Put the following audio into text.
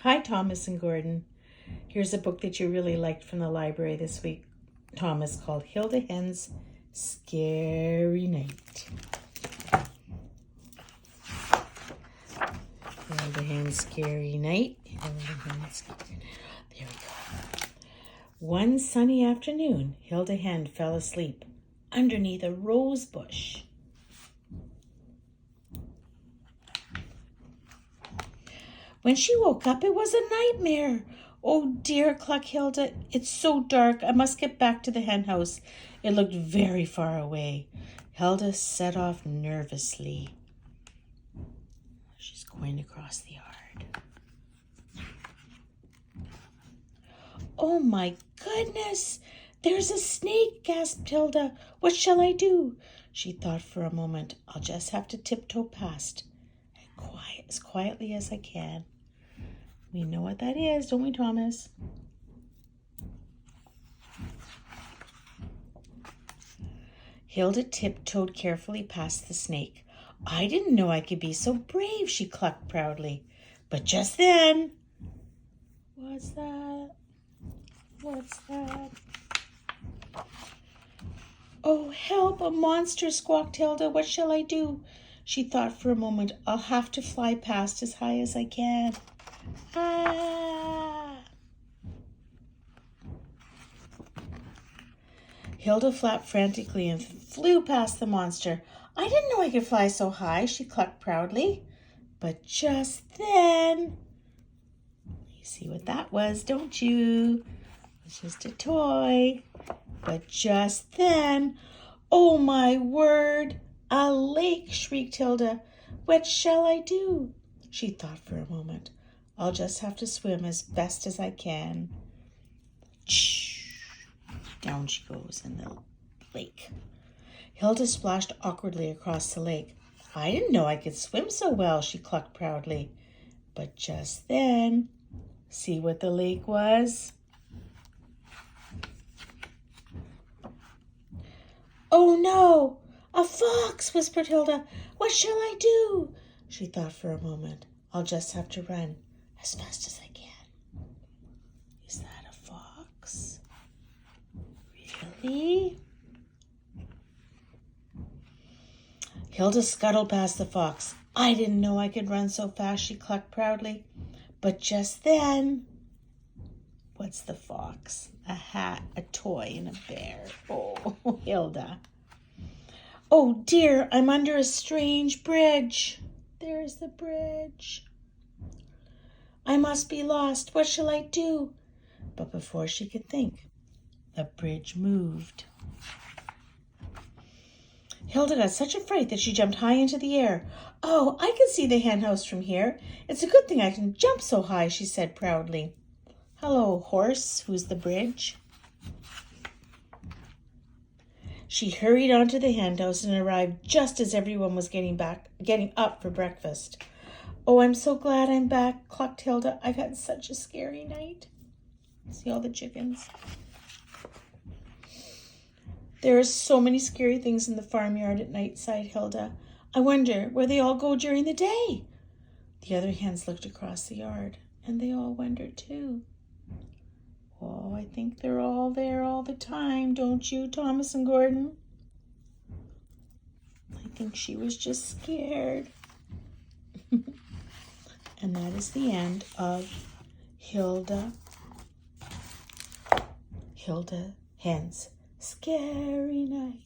Hi, Thomas and Gordon. Here's a book that you really liked from the library this week, Thomas, called Hilda Hen's Scary Night. Hilda Hen's Scary Night. There we go. One sunny afternoon, Hilda Hen fell asleep underneath a rose bush. When she woke up, it was a nightmare. Oh dear, clucked Hilda. It's so dark. I must get back to the hen house. It looked very far away. Hilda set off nervously. She's going across the yard. Oh my goodness! There's a snake, gasped Hilda. What shall I do? She thought for a moment. I'll just have to tiptoe past as quietly as I can. We know what that is, don't we, Thomas? Hilda tiptoed carefully past the snake. I didn't know I could be so brave, she clucked proudly. But just then... What's that? What's that? Oh, help! A monster, squawked Hilda. What shall I do? She thought for a moment. I'll have to fly past as high as I can. Ah! Hilda flapped frantically and flew past the monster. I didn't know I could fly so high, she clucked proudly. But just then... You see what that was, don't you? It's just a toy. But just then... Oh, my word! A lake, shrieked Hilda. What shall I do? She thought for a moment. I'll just have to swim as best as I can. Down she goes in the lake. Hilda splashed awkwardly across the lake. I didn't know I could swim so well, she clucked proudly. But just then, see what the lake was? Oh no! A fox, whispered Hilda. What shall I do? She thought for a moment. I'll just have to run as fast as I can. Is that a fox? Really? Hilda scuttled past the fox. I didn't know I could run so fast, she clucked proudly. But just then... What's the fox? A hat, a toy, and a bear. Oh, Hilda. Oh dear, I'm under a strange bridge. There's the bridge. I must be lost. What shall I do? But before she could think, the bridge moved. Hilda got such a fright that she jumped high into the air. Oh, I can see the hen house from here. It's a good thing I can jump so high, she said proudly. Hello, horse. Who's the bridge? She hurried onto the hen house and arrived just as everyone was getting up for breakfast. Oh, I'm so glad I'm back, clucked Hilda. I've had such a scary night. See all the chickens? There are so many scary things in the farmyard at night, sighed Hilda. I wonder where they all go during the day. The other hens looked across the yard, and they all wondered too. Oh, I think they're all there all the time, don't you, Thomas and Gordon? I think she was just scared. And that is the end of Hilda Hen's Scary Night.